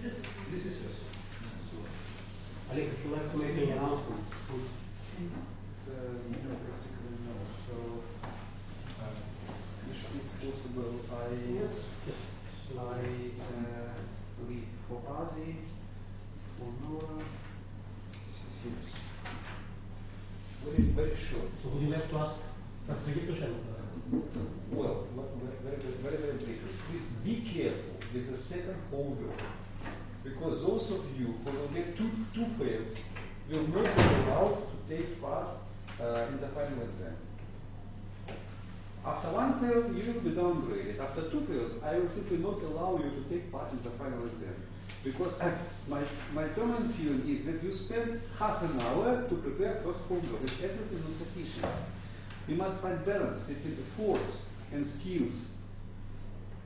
This is yours. Alec, if you like to make any announcement, No, practically no. So, if possible, I leave for Azi, for Nora. This is Very, very short. so would you like to ask Professor Giftushen? Well, very briefly. Please be careful with the second homework, because those of you who will get two fails will not be allowed to take part in the final exam. After one fail, you will be downgraded. After two fails, I will simply not allow you to take part in the final exam. Because my permanent feeling is that you spend half an hour to prepare first homework. It's everything not sufficient. We must find balance between efforts and skills.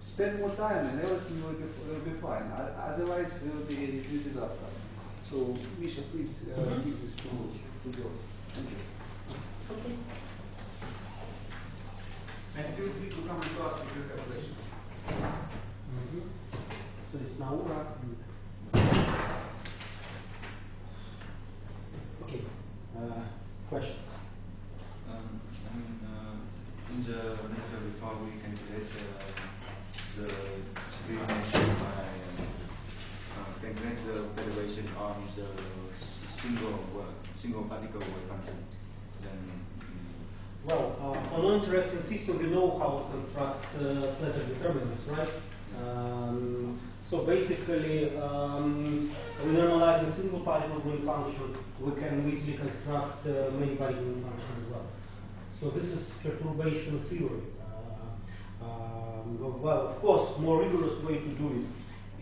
Spend more time and everything will be fine. Otherwise, it will be a disaster. So, Misha, please give this to girls. Thank you. Okay. And feel free to come to us with your calculations. So it's Naura. Okay. Questions? In the lecture before we calculate the explanation, I calculate the derivation on the single particle wave function. Then, Well, for non-interacting system, we know how to construct Slater determinants, right? So basically, when analyzing single particle wave function, we can easily construct many particle wave function as well. So this is perturbation theory. Well, of course, more rigorous way to do it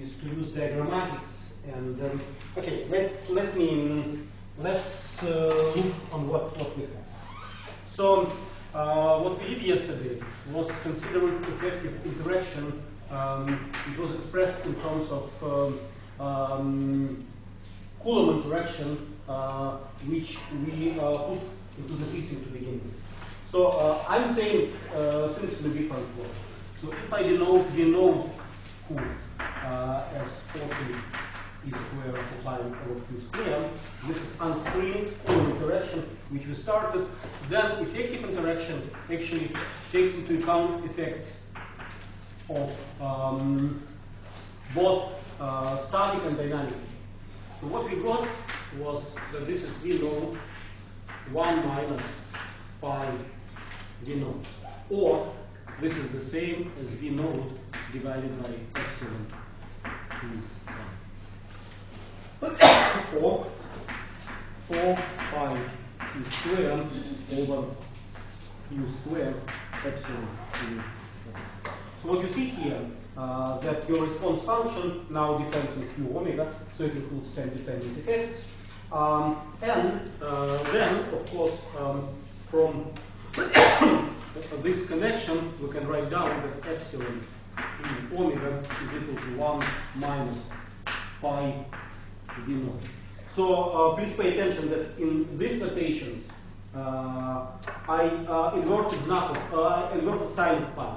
is to use diagrammatics. And okay, let's look on what we have. So what we did yesterday was considering effective interaction. It was expressed in terms of Coulomb interaction, which we put into the system to begin with. So I'm saying things in a different way. So if I denote Q as 40 e square multiplying over Q square, this is unscreened Coulomb interaction which we started. Then effective interaction actually takes into account effect of both static and dynamic. So what we got was that this is V naught 1 minus pi V naught, or this is the same as V naught divided by epsilon Q. Or 4 pi Q square over Q square epsilon Q. So what you see here, that your response function now depends on Q omega, so it includes time-dependent effects. And then, of course, from this connection, we can write down that epsilon Q omega is equal to 1 minus pi V naught. So please pay attention that in these notations, I inverted sign of pi.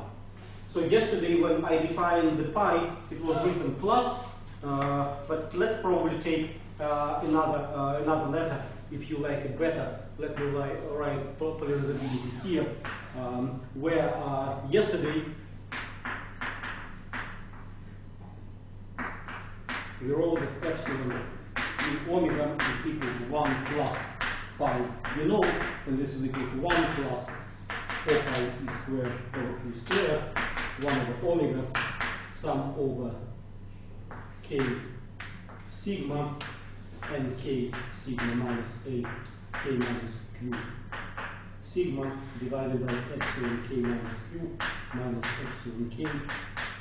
So yesterday when I defined the pi, it was written plus, but let's probably take another letter, if you like it better. Let me write polarizability here, where yesterday we wrote that epsilon in omega is equal to 1 plus pi V naught, and this is equal to 1 plus 4 pi e squared over Q squared, 1 over omega, sum over k sigma and k sigma minus a k minus q sigma divided by epsilon k minus q minus epsilon k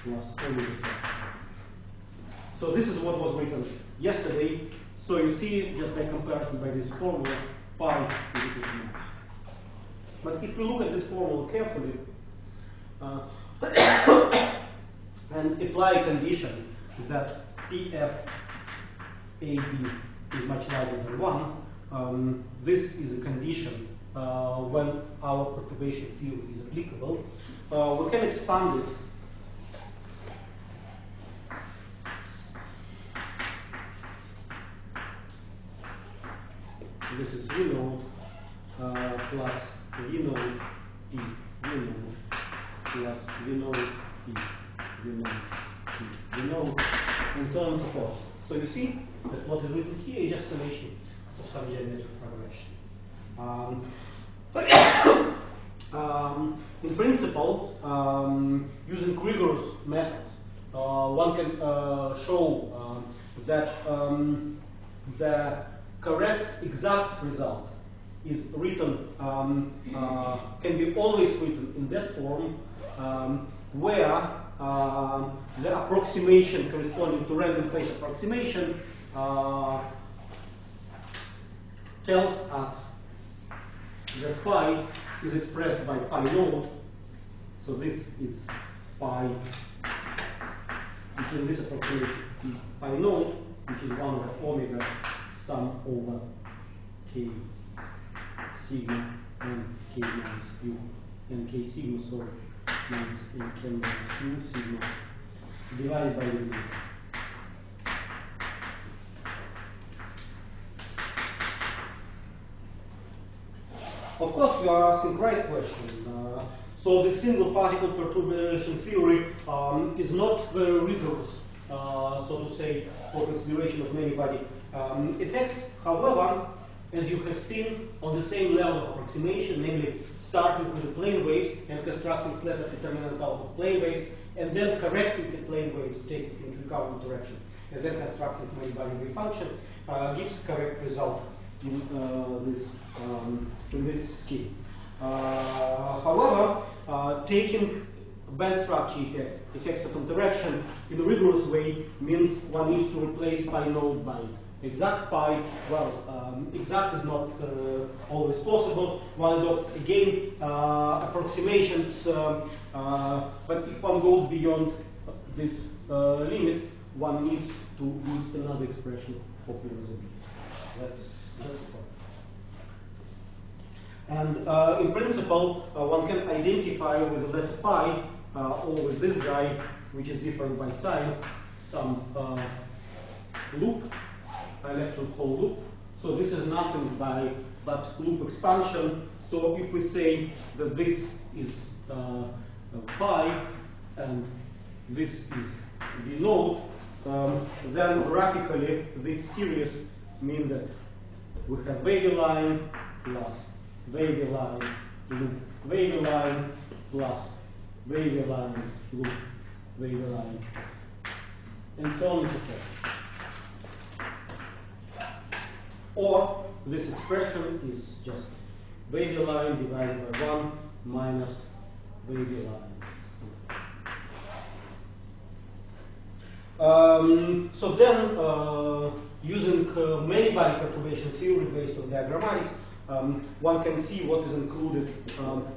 plus omega. So this is what was written yesterday. So you see, just by comparison by this formula, pi is equal to max. But if we look at this formula carefully and apply a condition that PF AB is much larger than 1, this is a condition when our perturbation theory is applicable. We can expand it this is V node plus V node E, V node plus V node E, V node E, V node, and so on and so forth. So you see that what is written here is just summation of some geometric progression. In principle, using rigorous methods, one can show that the correct exact result is written, can be always written in that form where the approximation corresponding to random phase approximation tells us that phi is expressed by pi node. So this is pi, between this approximation, pi node, which is 1 over omega sum over k sigma and k minus u, and k sigma, sorry, minus k minus u sigma divided by the Of course, we are asking right question. So the single particle perturbation theory is not very rigorous, so to say, for consideration of many body effects. However, as you have seen, on the same level of approximation, namely starting with the plane waves and constructing Slater determinant out of plane waves, and then correcting the plane waves, taking into account the direction, and then constructing many body wave function, gives correct result in this scheme. However, taking band structure effects, effects of interaction in a rigorous way means one needs to replace pi node by exact pi. Well, exact is not always possible. One adopts again approximations, but if one goes beyond this limit, one needs to use another expression for plausibility. That's the point. And in principle, one can identify with the letter pi or with this guy, which is different by sign, some loop, electron hole loop. So this is nothing but loop expansion. So if we say that this is pi and this is the node, then graphically this series means that we have wavy line plus wavy line loop wavy line plus wavy line loop wavy line, and so on and so forth. Or this expression is just wavy line divided by 1 minus wavy line. So then, using many body perturbation theory based on diagrammatics, one can see what is included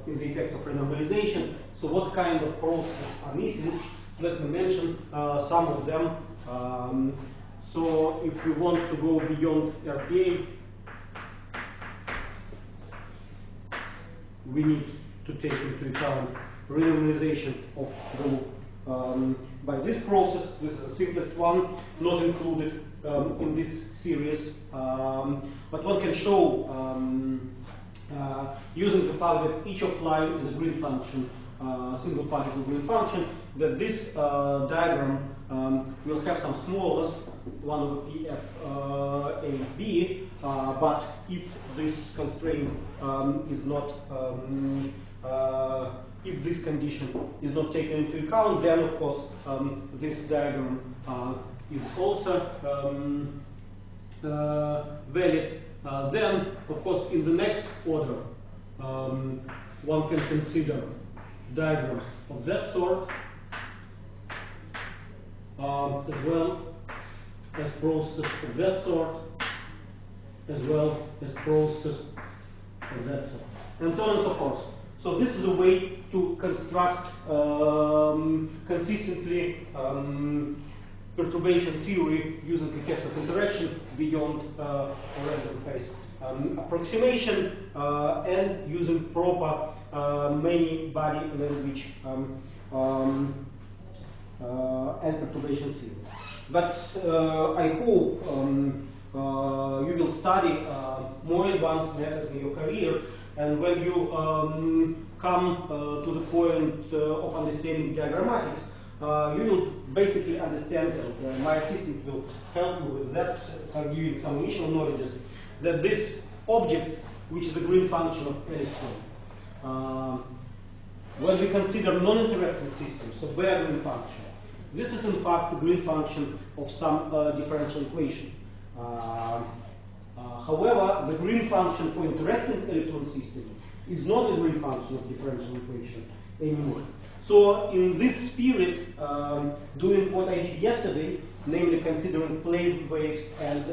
in the effects of renormalization. So what kind of processes are missing? Let me mention some of them. So if we want to go beyond RPA, we need to take into account renormalization of the loop. By this process, this is the simplest one, not included in this series, but one can show using the fact that each of line is a green function, single particle green function, that this diagram will have some smallness, 1 over pf a b, but if this constraint is not if this condition is not taken into account, then of course this diagram is also valid. Then, of course, in the next order, one can consider diagrams of that sort, as well as processes of that sort, as well as processes of that sort, and so on and so forth. So this is a way to construct consistently perturbation theory using effects of interaction beyond random phase approximation and using proper many body language and perturbation theory. But I hope you will study more advanced methods in your career, and when you come to the point of understanding diagrammatics, you will basically understand, and my assistant will help you with that, giving some initial knowledges, that this object, which is a green function of electron, when we consider non-interacting systems, so bare green function, this is in fact the green function of some differential equation. However, the green function for interacting electron system is not a green function of differential equation anymore. So in this spirit, doing what I did yesterday, namely considering plane waves and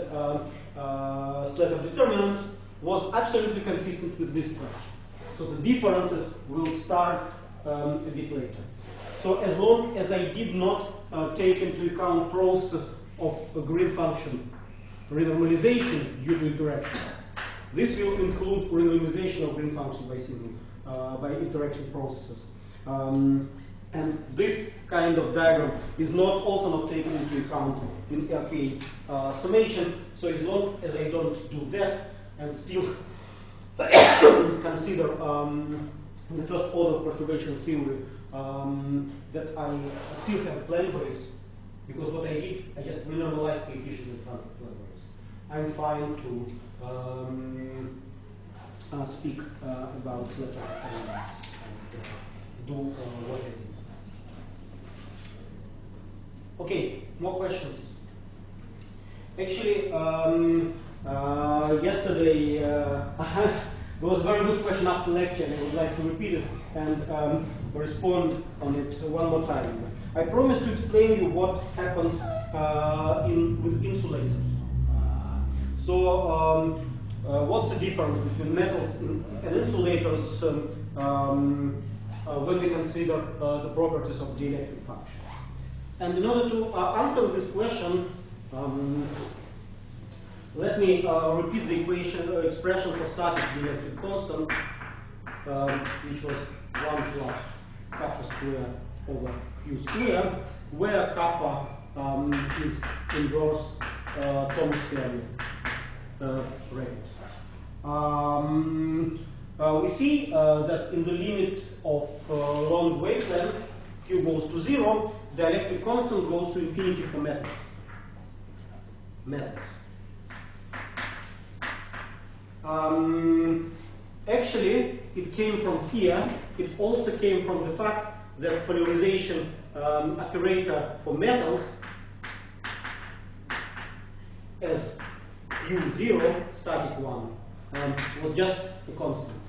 set of determinants, was absolutely consistent with this structure. So the differences will start a bit later. So as long as I did not take into account process of a green function renormalization due to interaction, this will include renormalization of green function by interaction processes. And this kind of diagram is also not taken into account in RK summation. So as long as I don't do that and still consider the first order perturbation theory that I still have plane waves, because what I did, I just renormalized coefficient in front of plane waves. I'm fine to speak about Slater elements and do what I did. Okay, more questions? Actually, yesterday there was a very good question after lecture, and I would like to repeat it and respond on it one more time. I promised to explain you what happens with insulators. So, what's the difference between metals and insulators when we consider the properties of the electric function? And in order to answer this question, let me repeat the expression for static electric constant, which was 1 plus kappa square over q square, where kappa is inverse Thomas Fermi rate. We see that in the limit of long wavelength, q goes to 0, the electric constant goes to infinity for metals. Actually, it came from here. It also came from the fact that polarization operator for metals as u0, static one, was just a constant.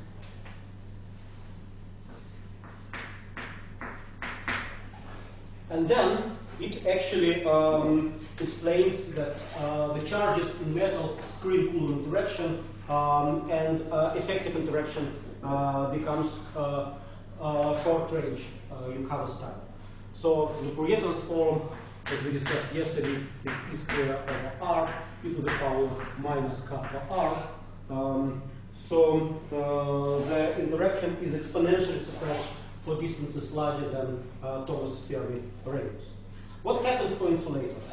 And then it actually explains that the charges in metal screen Coulomb interaction and effective interaction becomes short range in Havas time. So the Fourier transform, as we discussed yesterday, is p square over r e to the power minus kappa r. So the interaction is exponentially suppressed for distances larger than Thomas Fermi radius. What happens for insulators?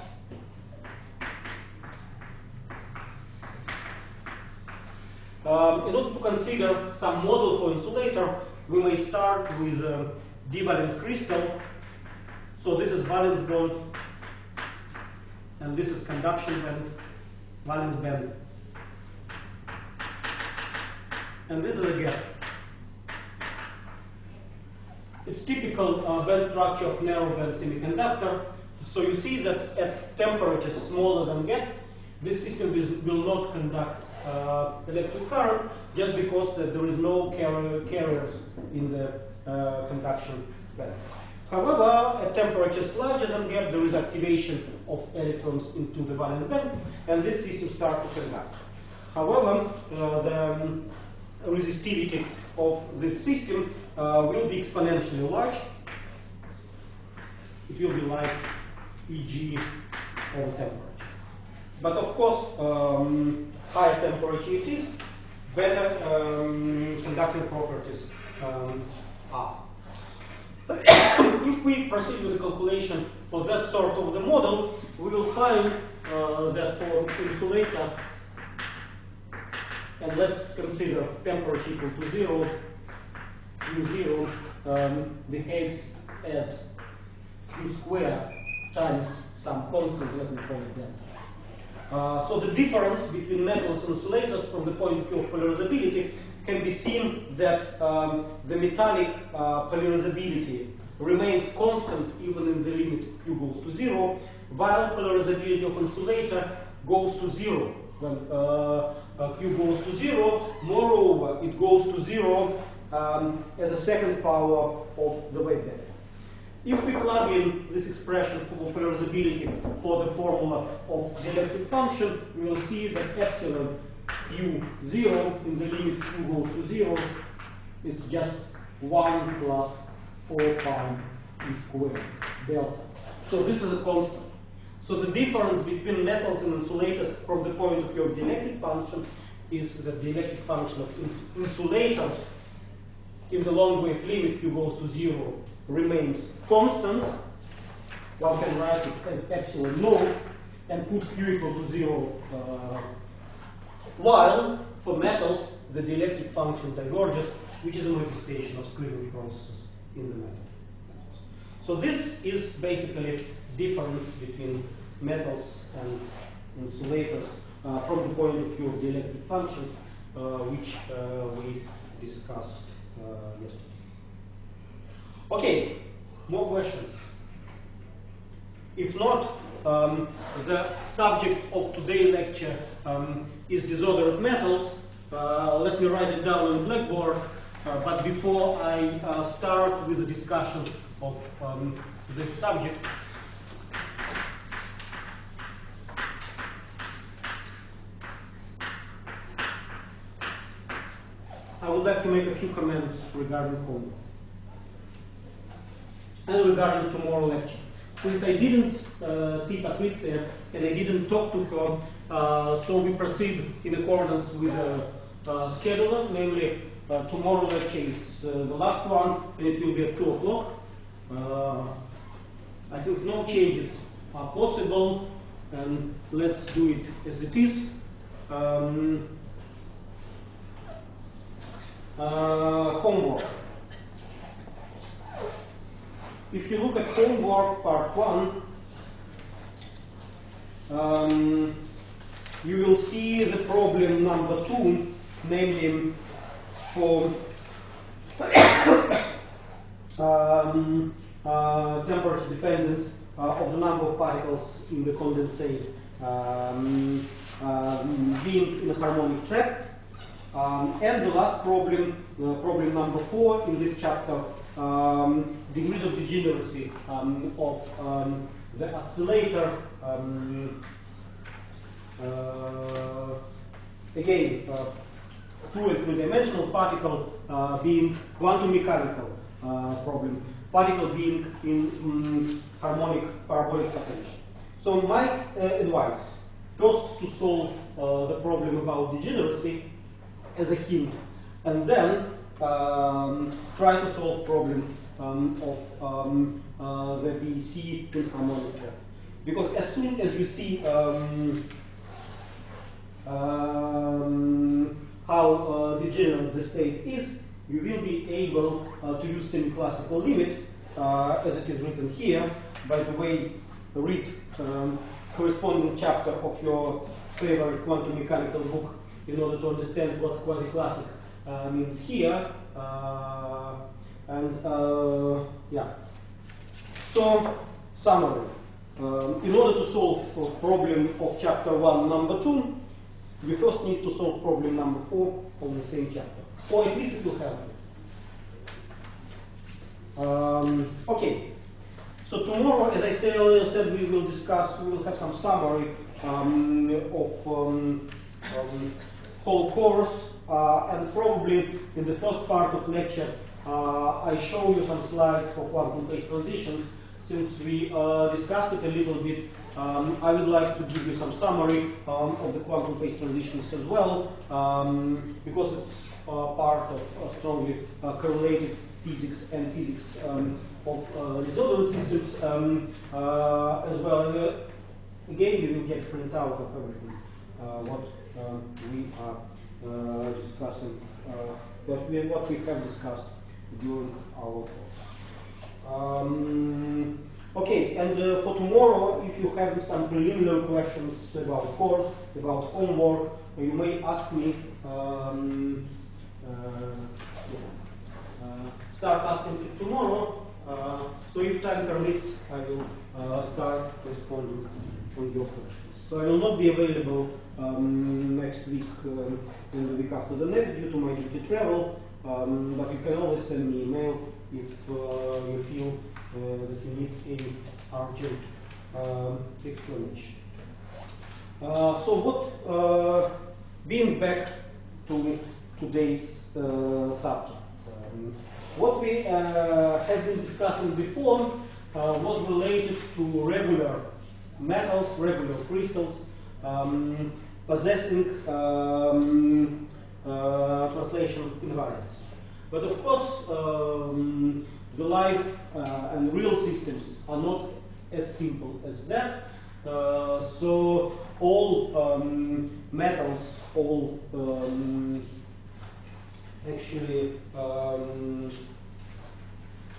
In order to consider some model for insulator, we may start with a divalent crystal. So this is valence bond, and this is conduction band, valence band, and this is a gap. It's typical band structure of narrow band semiconductor. So you see that at temperatures smaller than gap, this system will not conduct electric current just because there is no carriers in the conduction band. However, at temperatures larger than gap, there is activation of electrons into the valence band, and this system starts to conduct. However, the resistivity of this system will be exponentially large. It will be like Eg over temperature. But of course, higher temperature it is, better conducting properties are. If we proceed with the calculation for that sort of the model, we will find that for insulator, and let's consider temperature equal to 0, Q0 behaves as Q squared times some constant, let me call it delta. So the difference between metals and insulators from the point of view of polarizability can be seen that the metallic polarizability remains constant even in the limit Q goes to 0, while polarizability of insulator goes to 0 when Q goes to 0. Moreover, it goes to 0 as a second power of the wave vector. If we plug in this expression for polarizability for the formula of the electric function, we will see that epsilon Q0 in the limit Q goes to 0 is just 1 plus 4 pi E squared delta. So this is a constant. So the difference between metals and insulators from the point of view of the electric function is that the electric function of insulators in the long wave limit Q goes to 0 remains constant. One can write it as epsilon naught and put Q equal to 0. While for metals, the dielectric function diverges, which is a manifestation of squeezing processes in the metal. So this is basically difference between metals and insulators from the point of view of the electric function, which we discussed yesterday. Okay, more questions? If not, the subject of today's lecture is disorder of metals. Let me write it down on Blackboard. But before I start with the discussion of this subject, I would like to make a few comments regarding homework and regarding tomorrow's lecture. Since I didn't see Patricia and I didn't talk to her, so we proceed in accordance with the scheduler, namely tomorrow lecture is the last one, and it will be at 2 o'clock. I think no changes are possible, and let's do it as it is. Homework. If you look at homework part 1, you will see the problem number 2, namely for temperature dependence of the number of particles in the condensate being in a harmonic trap. And the last problem, problem number 4 in this chapter, degrees of degeneracy of the oscillator. Again, 2 and 3-dimensional particle being quantum mechanical problem, particle being in harmonic parabolic potential. So my advice, first to solve the problem about degeneracy as a hint, and then try to solve problem of the BC in harmonic trap. Because as soon as you see how degenerate the state is, you will be able to use semi-classical limit as it is written here. By the way, read corresponding chapter of your favorite quantum mechanical book in order to understand what quasi-classic means here. Yeah. So, summary. In order to solve the problem of chapter 1, number 2, you first need to solve problem number 4 of the same chapter. Or at least it will help you. Okay. So tomorrow, as I said, we will discuss, we will have some summary of whole course, and probably in the first part of lecture, I show you some slides for quantum phase transitions. Since we discussed it a little bit, I would like to give you some summary of the quantum phase transitions as well, because it's part of strongly correlated physics and physics of resonance systems as well. again, you will get printout of everything what we are discussing, what we have discussed during our course. Okay, and for tomorrow, if you have some preliminary questions about course, about homework, you may ask me. Start asking it tomorrow. So if time permits, I will start responding on your questions. So I will not be available next week and the week after the next due to my duty travel, but you can always send me email if you feel that you need any urgent explanation. So what, being back to today's subject, what we have been discussing before was related to regular metals, regular crystals, possessing translation invariants. But of course, the life and real systems are not as simple as that. So all metals, all actually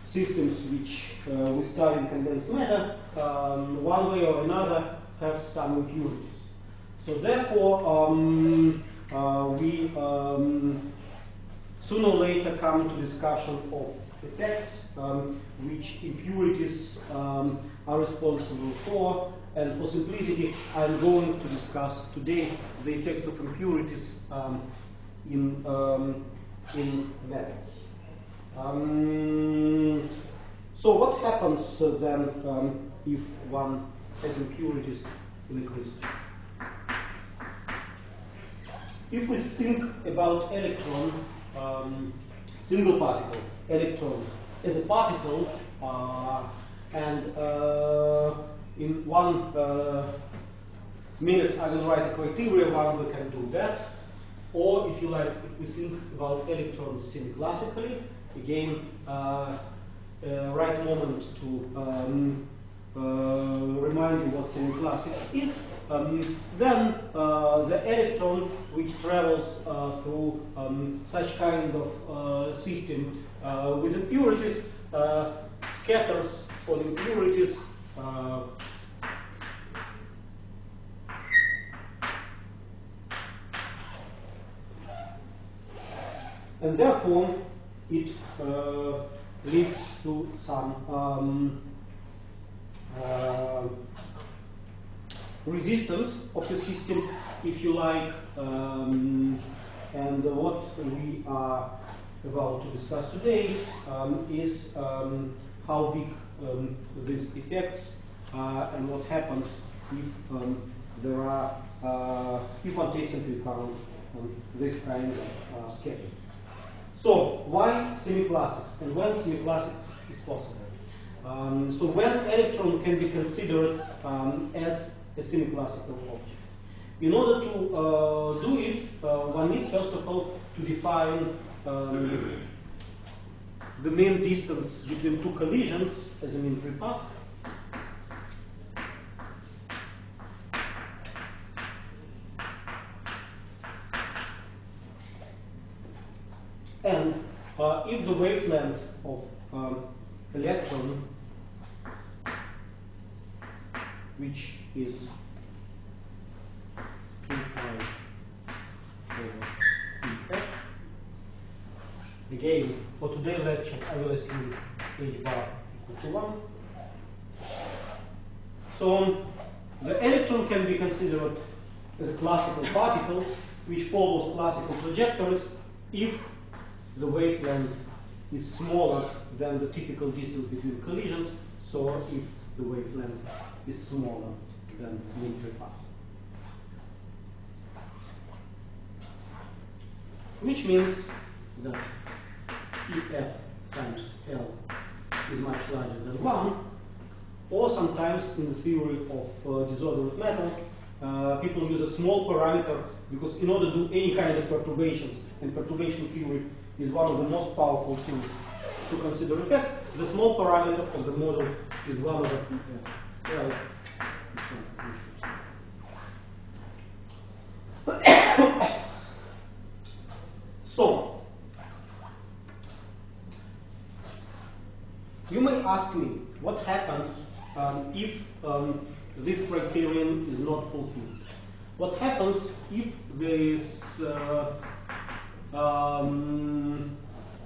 systems which we study in condensed matter, one way or another, have some impurities. So therefore, we sooner or later come to discussion of effects which impurities are responsible for. And for simplicity, I'm going to discuss today the effects of impurities in metals. So what happens then if one has impurities in a crystal? If we think about electron, single particle electron as a particle, and in 1 minute I will write a criteria one we can do that. Or if you like, if we think about electrons semi-classically, again, right moment to remind you what semi-classic is, then the electron which travels through such kind of system with impurities scatters on impurities and therefore it leads to some resistance of the system, if you like, and what we are about to discuss today is how big these effects and what happens if there are if one takes into account this kind of scattering. So why semi-classics and when semi-classics is possible? So when electron can be considered as a semi-classical object. In order to do it, one needs first of all to define the mean distance between two collisions as a mean free path. And if the wavelength of electron, which is 2 pi over EF, again, for today's lecture, I will assume h bar equal to 1. So the electron can be considered as a classical particle which follows classical trajectories if the wavelength is smaller than the typical distance between collisions, so if the wavelength is smaller than mean free path. Which means that EF times L is much larger than 1, or sometimes in the theory of disordered matter, people use a small parameter because in order to do any kind of perturbations, and perturbation theory is one of the most powerful tools to consider effect, the small parameter of the model is 1 over EF L. you may ask me what happens if this criterion is not fulfilled. What happens if there is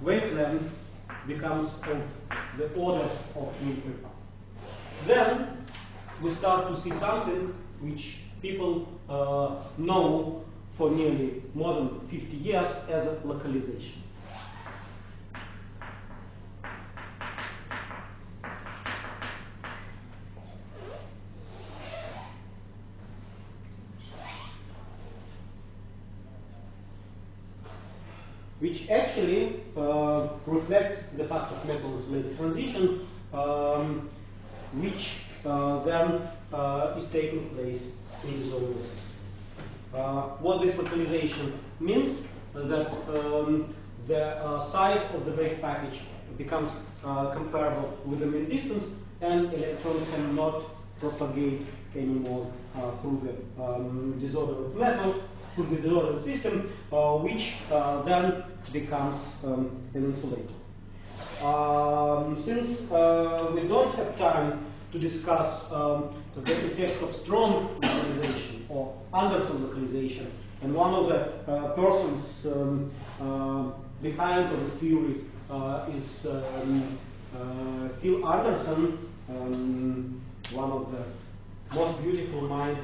wavelength becomes of the order of meter? Then we start to see something which people know for nearly more than 50 years as a localization. Which actually reflects the fact of metal-insulated transition, which then is taking place in the zonal system. What this localization means that the size of the wave package becomes comparable with the mean distance, and electron cannot propagate anymore through the disordered metal, through the disordered system, which then becomes an insulator. Since we don't have time to discuss the effect of strong localization or Anderson localization, and one of the persons behind the theory is Phil Anderson, one of the most beautiful minds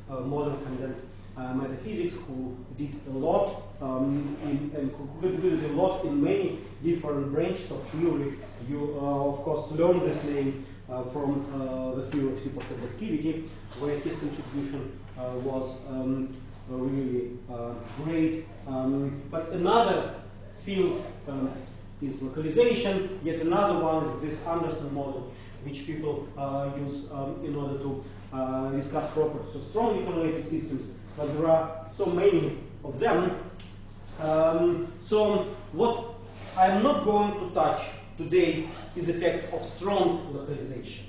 of modern condensed metaphysics, who did a lot and who contributed a lot in many different branches of theory. You, of course, learn this name from the theory of superconductivity, where his contribution was really great. But another field is localization. Yet another one is this Anderson model, which people use in order to discuss properties of strongly correlated systems. But there are so many of them. So what I'm not going to touch today is the effect of strong localization.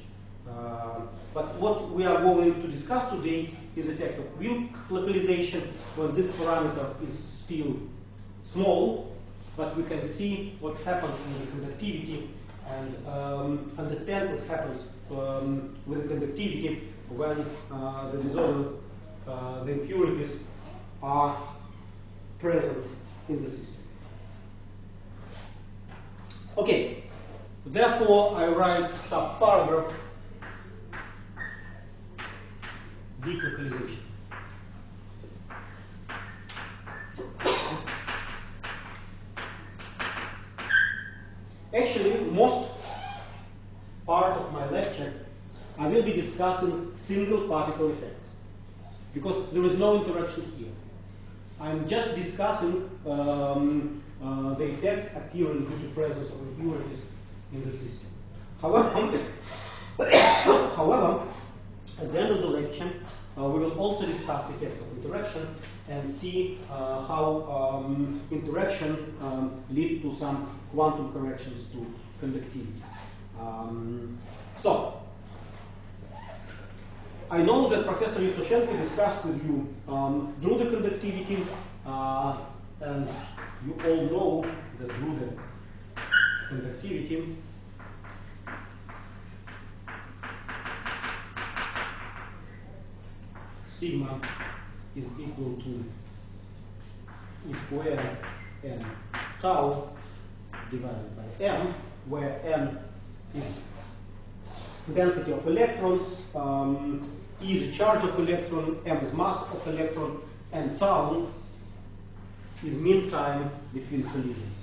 But what we are going to discuss today is the effect of weak localization, when this parameter is still small, but we can see what happens in the conductivity and understand what happens with the conductivity when the disorder, the impurities are present in the system. Okay, therefore I write subparagraph weak localization. Actually, most part of my lecture I will be discussing single particle effects, because there is no interaction here. I'm just discussing the effect appearing due to presence of impurities in the system. However, at the end of the lecture, we will also discuss the effects of interaction and see how interaction lead to some quantum corrections to conductivity. So, I know that Professor Yevtushenko discussed with you Drude conductivity, and you all know that Drude conductivity sigma is equal to E squared n tau divided by m, where n is density of electrons, E is the charge of electron, m is mass of electron, and tau is mean time between collisions.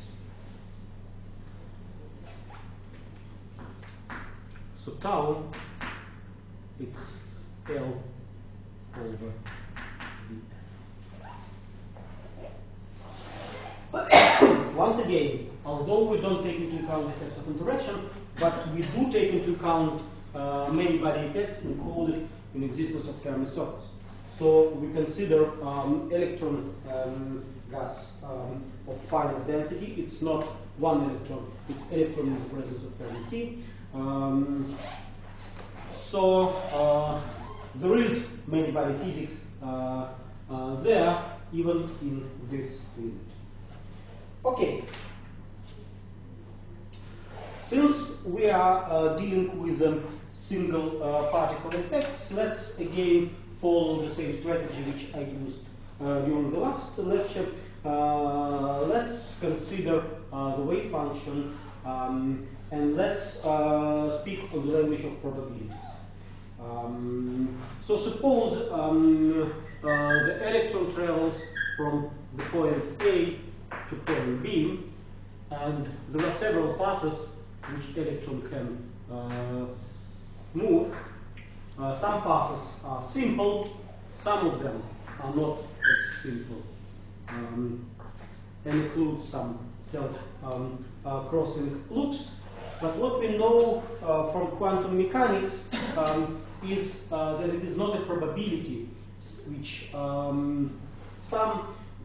So tau, it's L over d. Once again, although we don't take into account the effects of interaction, but we do take into account many body effects encoded in existence of Fermi surface. So we consider electron gas of finite density. It's not one electron, it's electron in the presence of Fermi C. So there is many body physics there, even in this unit. Okay. Since we are dealing with single particle effects, let's again follow the same strategy which I used during the last lecture. Let's consider the wave function and let's speak on the language of probabilities. So suppose the electron travels from the point A to point B, and there are several passes which electron can move. Some passes are simple, some of them are not as simple, and include some self-crossing loops. But what we know from quantum mechanics is that it is not a probability which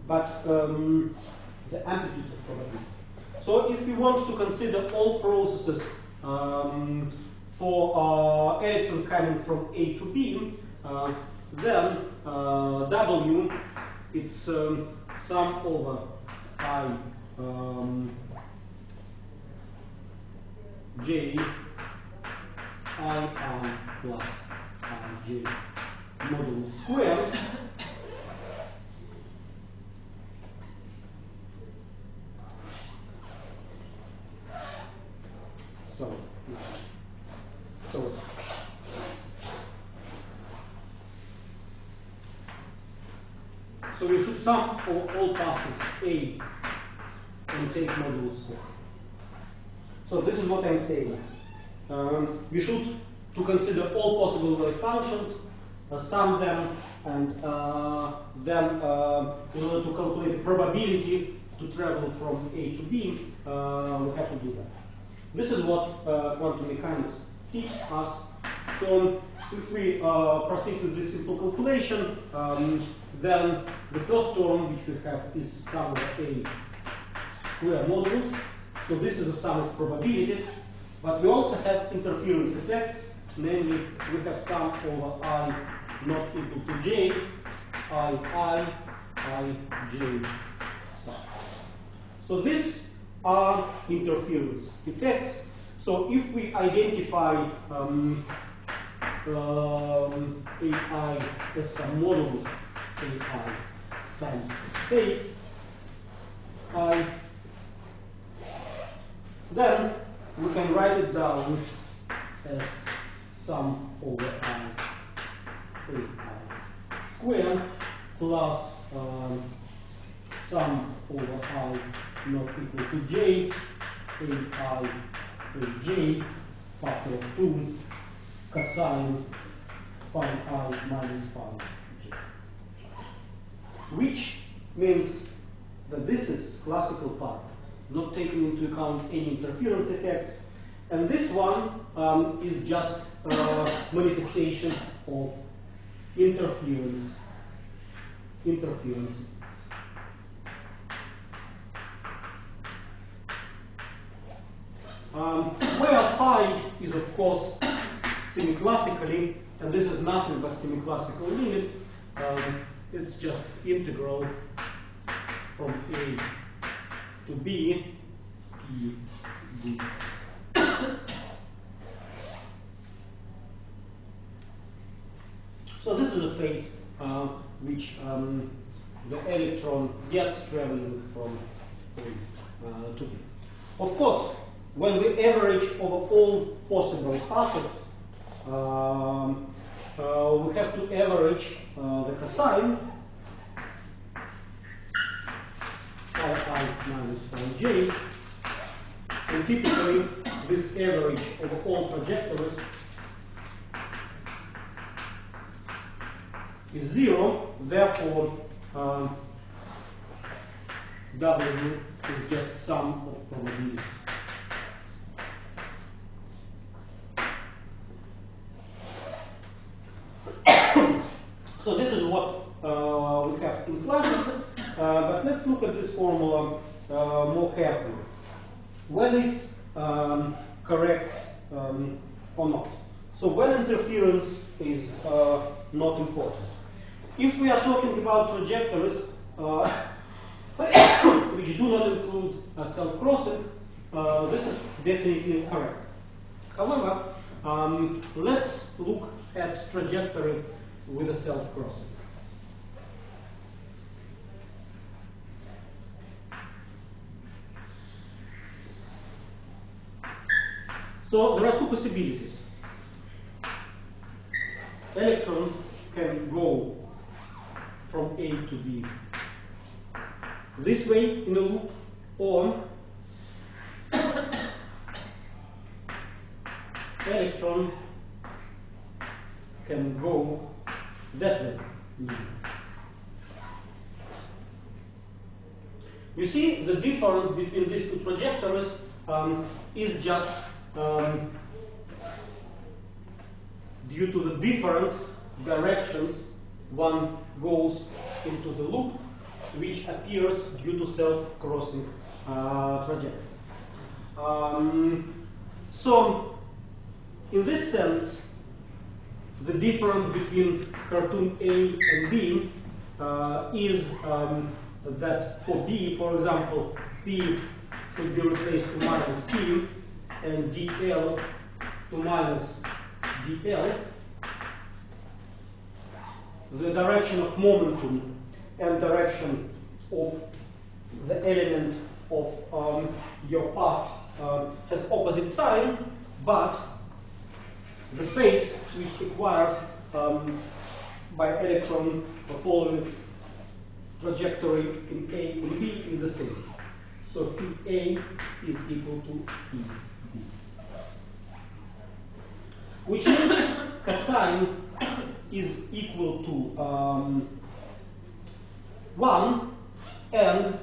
but the amplitudes of probability. So if we want to consider all processes for electron coming from A to B, then W, it's sum over I J I plus Ij modulus squared. So we should sum all passes A and take modulus squared. So this is what I'm saying. We should, to consider all possible wave functions, sum them, and then in order to calculate the probability to travel from A to B, we have to do that. This is what quantum mechanics teaches us. So if we proceed with this simple calculation, then the first term which we have is sum over A square modulus. So this is a sum of probabilities, but we also have interference effects, namely we have sum over I not equal to J, I J sum. So these are interference effects. So if we identify AI as some modulus AI times space, then we can write it down as sum over I squared plus sum over I not equal to J J factor of 2 cosine phi I minus phi J, which means that this is classical part, not taking into account any interference effects, and this one is just manifestation of interference. Where phi is of course semi-classically, and this is nothing but semi-classical limit, it's just integral from A to B, P, D. So this is a phase which the electron gets traveling from A to B. Of course, when we average over all possible passes, we have to average the cosine I minus phi J, and typically this average over all trajectories is 0, therefore W is just sum of probabilities. So this is what we have in classes, but let's look at this formula more carefully, whether it's correct or not. So when interference is not important. If we are talking about trajectories which do not include self-crossing, this is definitely correct. However, let's look at trajectory with a self-crossing. So there are two possibilities. Electron can go from A to B this way in a loop, or electron can go that way in a loop. You see, the difference between these two trajectories is just due to the different directions one goes into the loop, which appears due to self-crossing trajectory. So, in this sense, the difference between cartoon A and B is that for B, for example, P should be replaced to minus P and dl to minus dl. The direction of momentum and direction of the element of your path has opposite sign, but the phase which acquired by electron following trajectory in A and B is the same. So PA is equal to PB. Which means cosine is equal to 1 and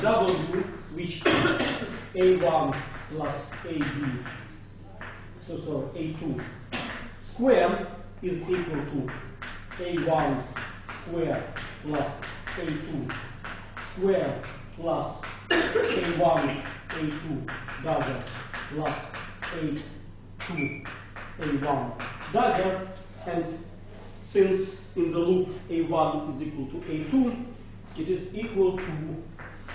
W, which is A1 plus AB, so A2 square is equal to A1 square plus A2 square plus A1 A2 dagger plus A2 A1 dagger, and since in the loop A1 is equal to A2, it is equal to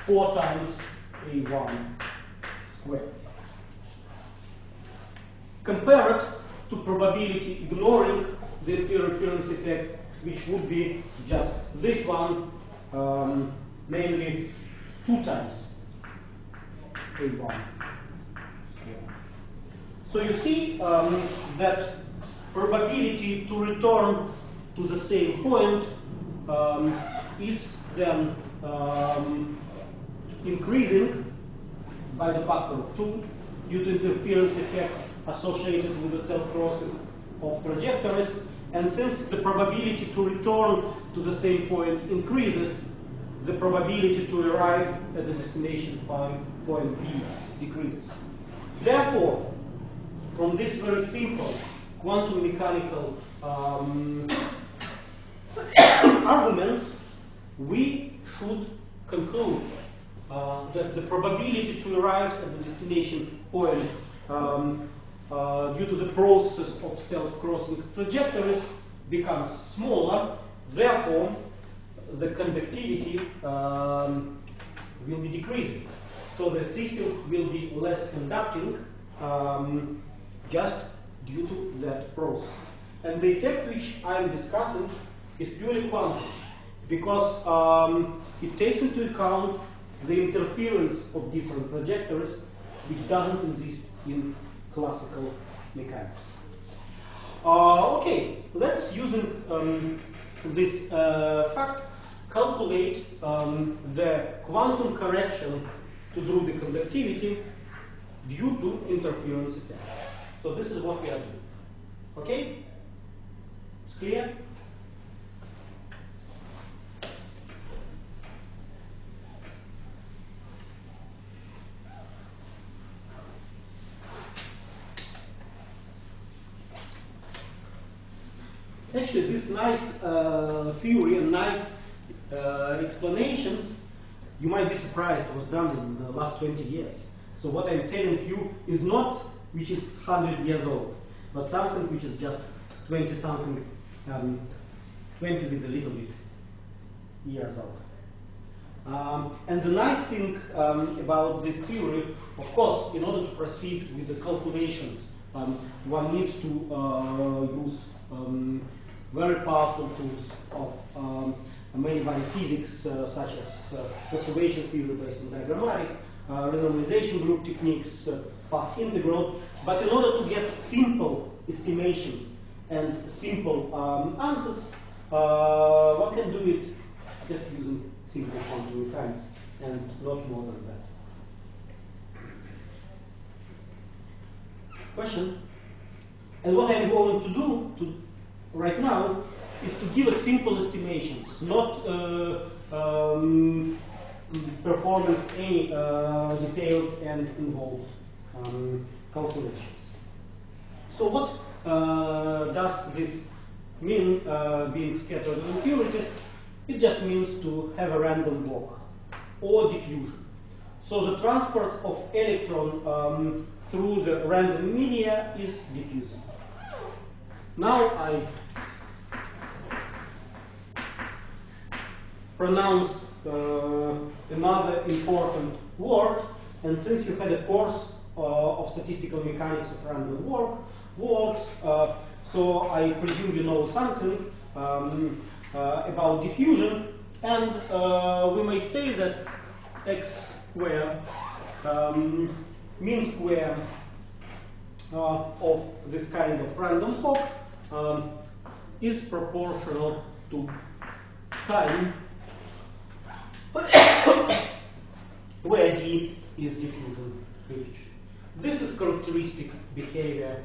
4 times A1 squared. Compare it to probability ignoring the interference effect, which would be just this one, namely 2 times A1 squared. So you see that probability to return to the same point is then increasing by the factor of 2 due to interference effect associated with the self-crossing of trajectories, and since the probability to return to the same point increases, the probability to arrive at the destination point B decreases. Therefore, from this very simple quantum mechanical argument, we should conclude that the probability to arrive at the destination point due to the process of self-crossing trajectories becomes smaller. Therefore, the conductivity will be decreasing. So the system will be less conducting just due to that process. And the effect which I am discussing is purely quantum, because it takes into account the interference of different trajectories, which doesn't exist in classical mechanics. Okay, let's, using this fact, calculate the quantum correction to Drude conductivity due to interference effect. So this is what we are doing. Okay? It's clear? Actually, this nice theory and nice explanations, you might be surprised, was done in the last 20 years. So what I'm telling you is not which is 100 years old, but something which is just 20-something, 20 with a little bit years And the nice thing about this theory, of course, in order to proceed with the calculations, one needs to use very powerful tools of many body physics, such as Localization theory based on diagrammatics, renormalization group techniques, path integral. But in order to get simple estimations and simple answers, one can do it just using simple quantum mechanics and not more than that. Question? And what I'm going to do right now is to give a simple estimations, not performing any detailed and involved calculations. So what does this mean, being scattered impurities? It just means to have a random walk or diffusion. So the transport of electron through the random media is diffusing. Now I pronounce another important word, and since you had a course of statistical mechanics of random walks, so I presume you know something about diffusion, and we may say that x squared, mean square of this kind of random walk is proportional to time where d is diffusion coefficient. This is characteristic behavior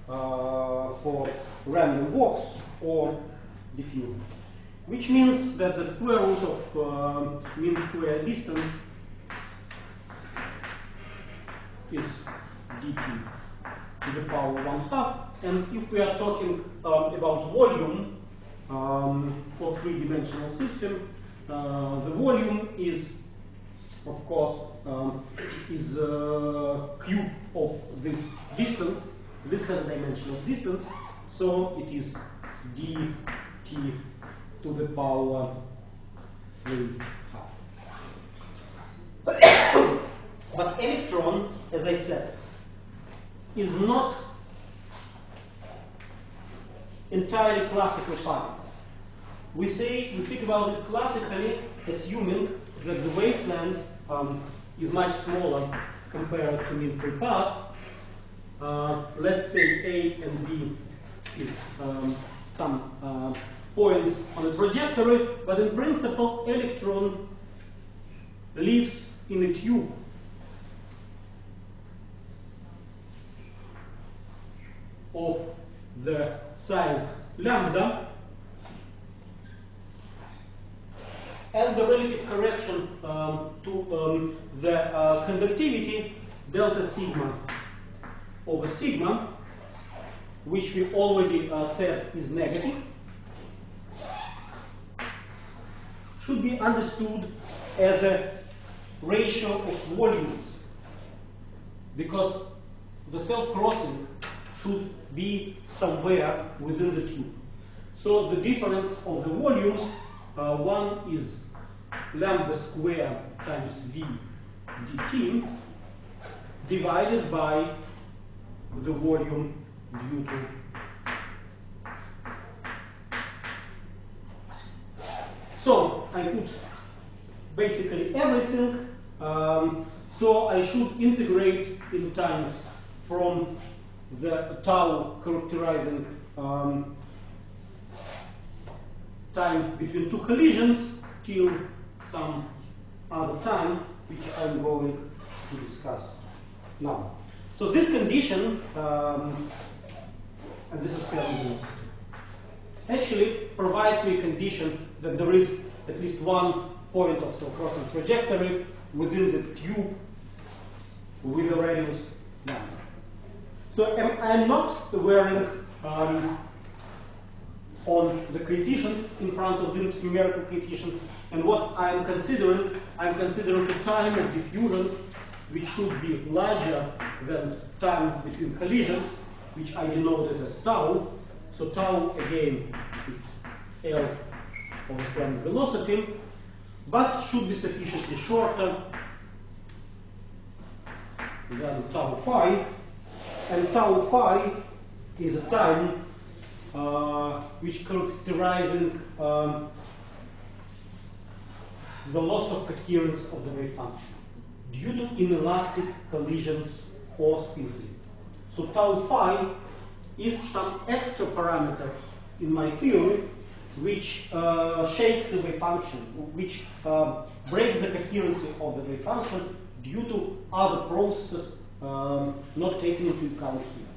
for random walks or diffusion, which means that the square root of mean square distance is dt to the power 1/2. And if we are talking about volume for three-dimensional system, the volume is, of course, is cube of this distance. This has a dimension of distance, so it is dt to the power 3/2. But electron, as I said, is not entirely classical particle. We speak about it classically, assuming that the wavelength is much smaller compared to mean free path. Let's say A and B is some points on the trajectory, but in principle, electron lives in a tube of the size lambda, and the relative correction to the conductivity delta sigma over sigma, which we already said is negative, should be understood as a ratio of volumes, because the self-crossing should be somewhere within the tube. So the difference of the volumes, one is lambda square times v dt divided by the volume due to so I put basically everything, so I should integrate in times from the tau characterizing time between two collisions till some other time, which I'm going to discuss now. So this condition, and this is fairly actually provides me a condition that there is at least one point of self-crossing trajectory within the tube with a radius lambda. So I'm not wearing on the coefficient in front of the numerical coefficient, and what I'm considering the time of diffusion, which should be larger than time between collisions, which I denoted as tau. So tau again, it's L over time velocity. but should be sufficiently shorter than tau phi, and tau phi is a time which characterizing the loss of coherence of the wave function due to inelastic collisions or spin flip. So tau phi is some extra parameter in my theory which shakes the wave function, which breaks the coherency of the wave function due to other processes not taken into account here.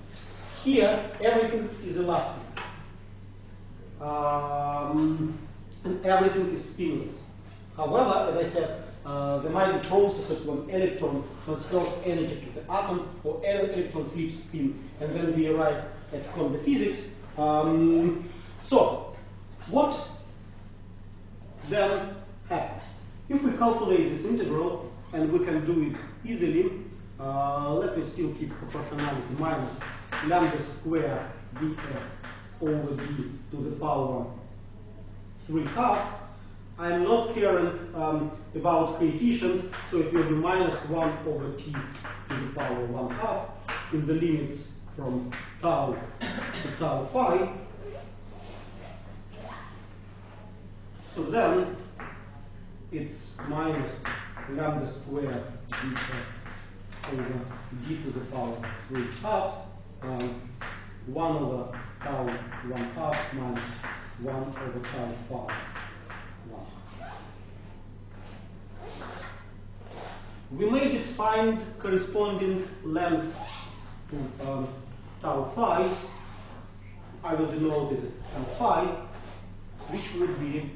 Here, everything is elastic. And everything is spinless. However, as I said, there might be processes when electron transfers energy to the atom or electron flips spin, and then we arrive at quantum physics. So, what then happens? If we calculate this integral, and we can do it easily, let me still keep proportionality minus lambda square df over d to the power 3/2. I'm not caring about coefficient, so it will be minus 1 over t to the power 1/2 in the limits from tau to tau phi. So then it's minus lambda square df over d to the power 3/2, 1 over tau 1/2 minus 1 over tau phi 1. We may define corresponding length to tau phi. I will denote it as phi, which would be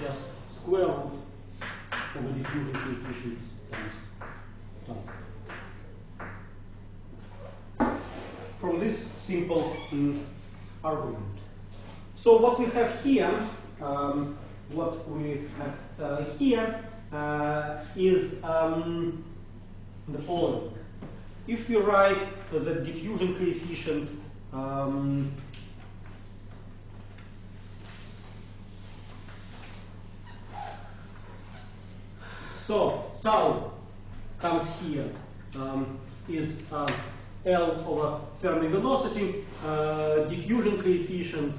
just square root of the diffusion coefficient times tau. From this simple argument. So what we have here, is the following. If we write the diffusion coefficient so tau comes here, is L over Fermi velocity, diffusion coefficient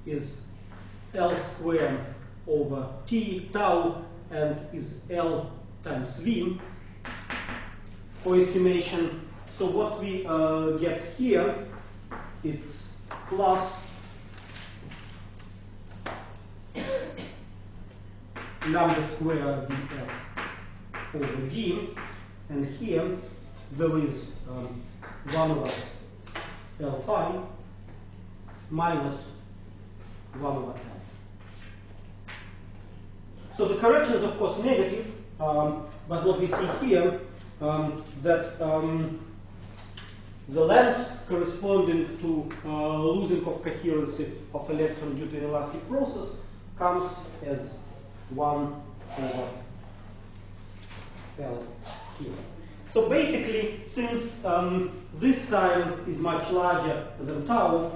is L squared over T tau and is L times V for estimation. So what we get here, it's plus lambda square df over d, and here there is 1 over L phi minus 1 over L. So the correction is of course negative, but what we see here that the length corresponding to losing of coherency of electron due to an elastic process comes as 1 over L here. So basically, since this time is much larger than tau,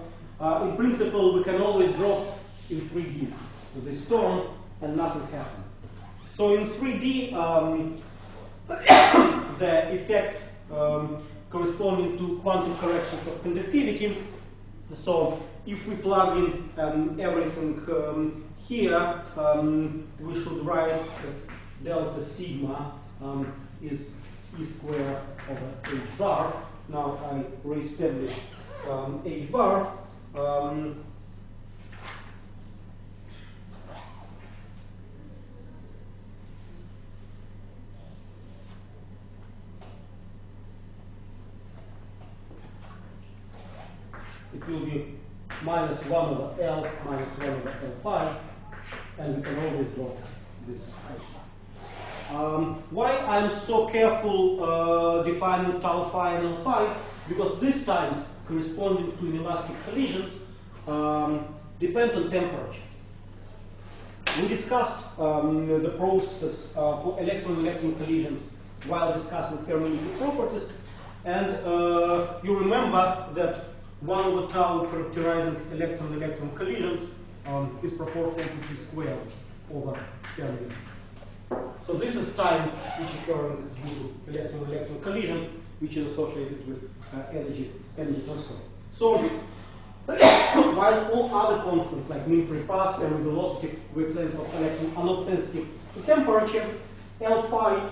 in principle we can always drop in 3D with this term and nothing happens. So in 3D, the effect corresponding to quantum corrections of conductivity. So if we plug in everything here, we should write delta sigma is E square over h bar. Now I re-establish h bar. It will be minus 1 over L minus 1 over L phi, and we can always drop this. Why I'm so careful defining tau phi and L phi? Because these times corresponding to inelastic collisions depend on temperature. We discussed the process for electron-electron collisions while discussing thermodynamic properties, and you remember that 1 over tau characterizing electron-electron collisions is proportional to t squared over Kelvin. So this is time which occurring due to electron-electron collision, which is associated with energy transfer. So while all other constants like mean free path and velocity, wavelengths of electron are not sensitive to temperature, L phi,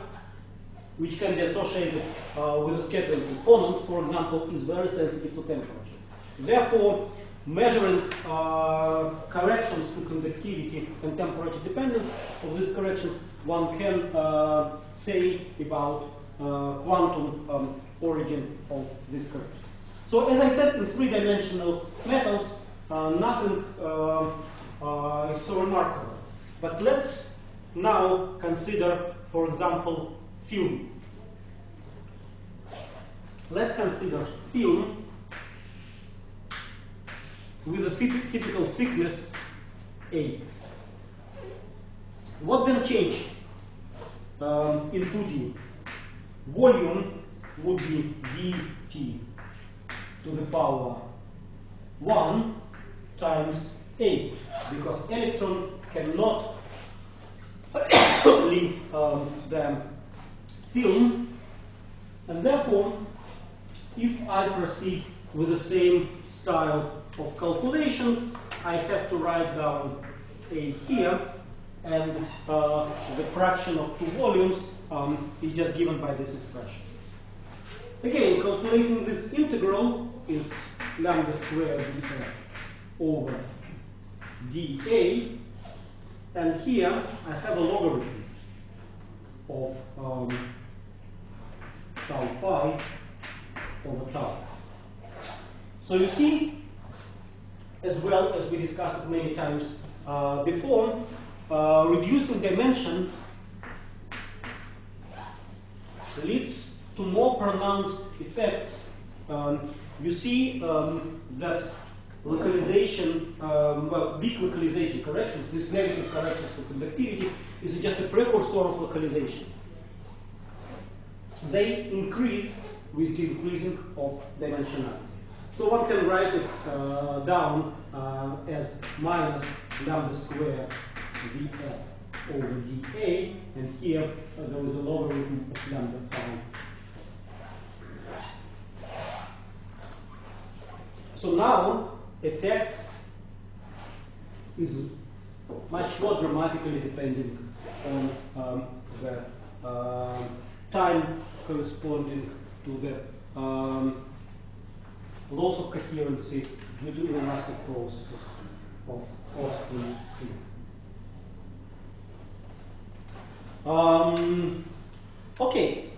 which can be associated with a scattering of phonons, for example, is very sensitive to temperature. Therefore, measuring corrections to conductivity and temperature dependence of these corrections, one can say about quantum origin of these corrections. So as I said, in three-dimensional metals, nothing is so remarkable. But let's now consider, for example, film. Let's consider film with a typical thickness A. What then changed in 2D? Volume would be dt to the power 1 times A, because electron cannot leave the film, and therefore, if I proceed with the same style of calculations, I have to write down A here, and the fraction of two volumes is just given by this expression. Again, calculating this integral is lambda squared df over dA, and here I have a logarithm of tau phi over tau. So you see, as well as we discussed it many times before, reducing dimension leads to more pronounced effects. You see that localization, well, big localization corrections, these negative corrections for conductivity, is just a precursor of localization. They increase with the increasing of dimensionality. So one can write it down as minus lambda squared df over dA, and here there is a logarithm of lambda phi. So now effect is much more dramatically depending on the time corresponding to the loss of coherency due to inelastic processes of Austin. Okay,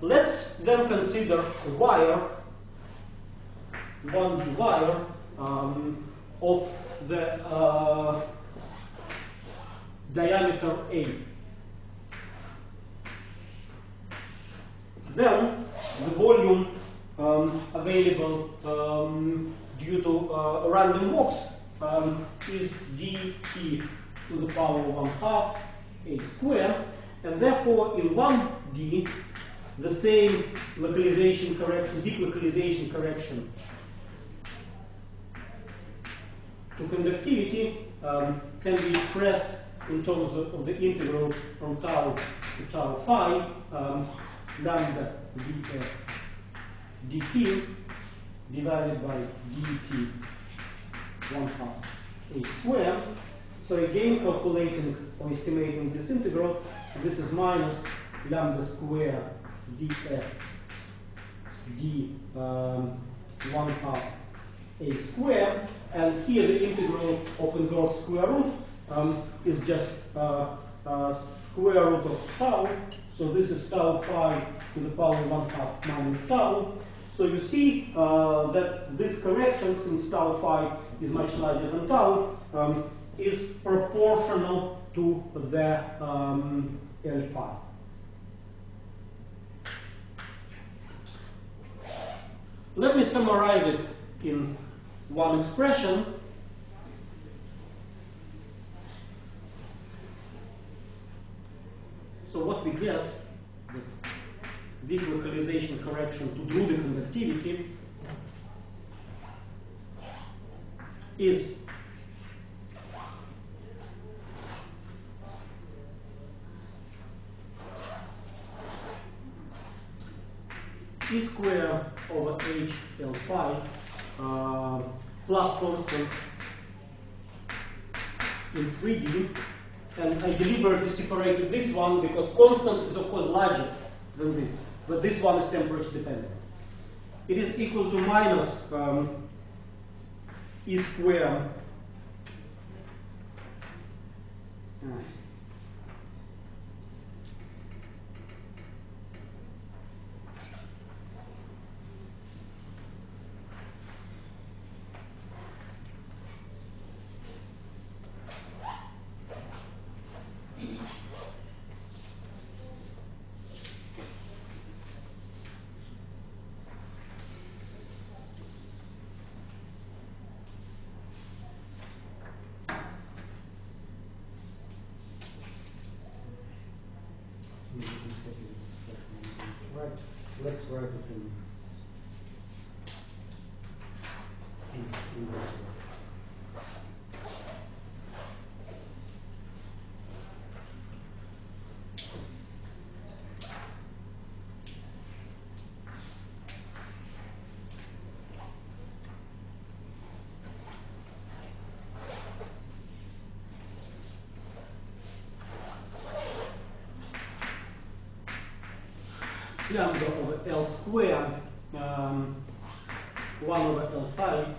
let's then consider a wire, one wire of the diameter A. Then the volume available due to random walks is dt to the power 1/2 A squared, and therefore in 1D the same localization correction, deep localization correction to conductivity can be expressed in terms of the integral from tau to tau phi lambda df dt divided by dt 1/2 A squared. So again, calculating or estimating this integral, this is minus lambda squared df d 1/2 A squared, and here the integral of inverse square root is just square root of tau. So this is tau phi to the power 1/2 minus tau. So you see that this correction, since tau phi is much larger than tau, is proportional to the L phi. Let me summarize it in one expression. So what we get with big localization correction to Drude conductivity is E square over H L phi plus constant in 3D, and I deliberately separated this one because constant is of course larger than this, but this one is temperature dependent. It is equal to minus E square right. Let's write it in this way. Lambda over L squared, 1 over L phi,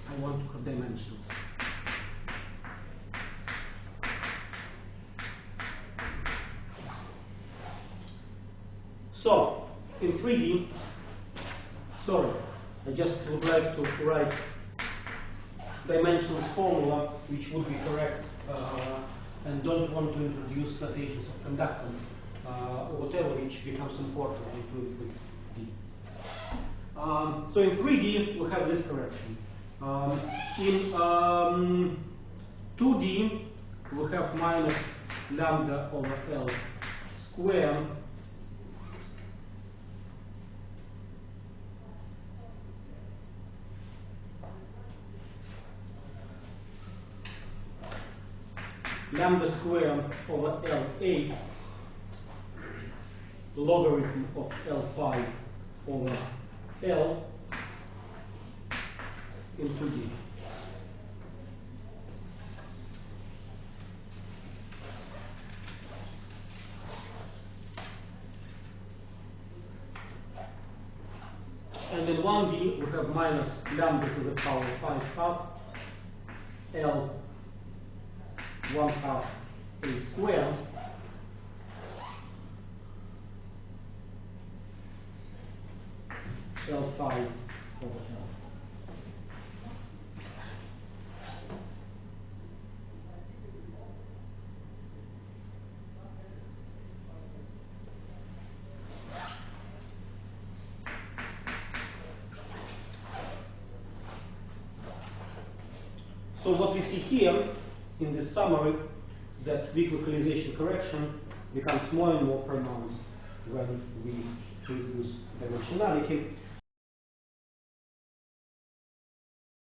I want to have dimensions. So, in 3D, sorry, I just would like to write dimensionless formula which would be correct and don't want to introduce notations of conductance or whatever which becomes important in 3D. So in 3D we have this correction. In 2D we have minus lambda over L squared lambda squared over L8 logarithm of L5 over L in 2D. And in 1D we have minus lambda to the power 5 half L 1 half A squared L5 over L. So what we see here in this summary, that weak localization correction becomes more and more pronounced when we introduce dimensionality.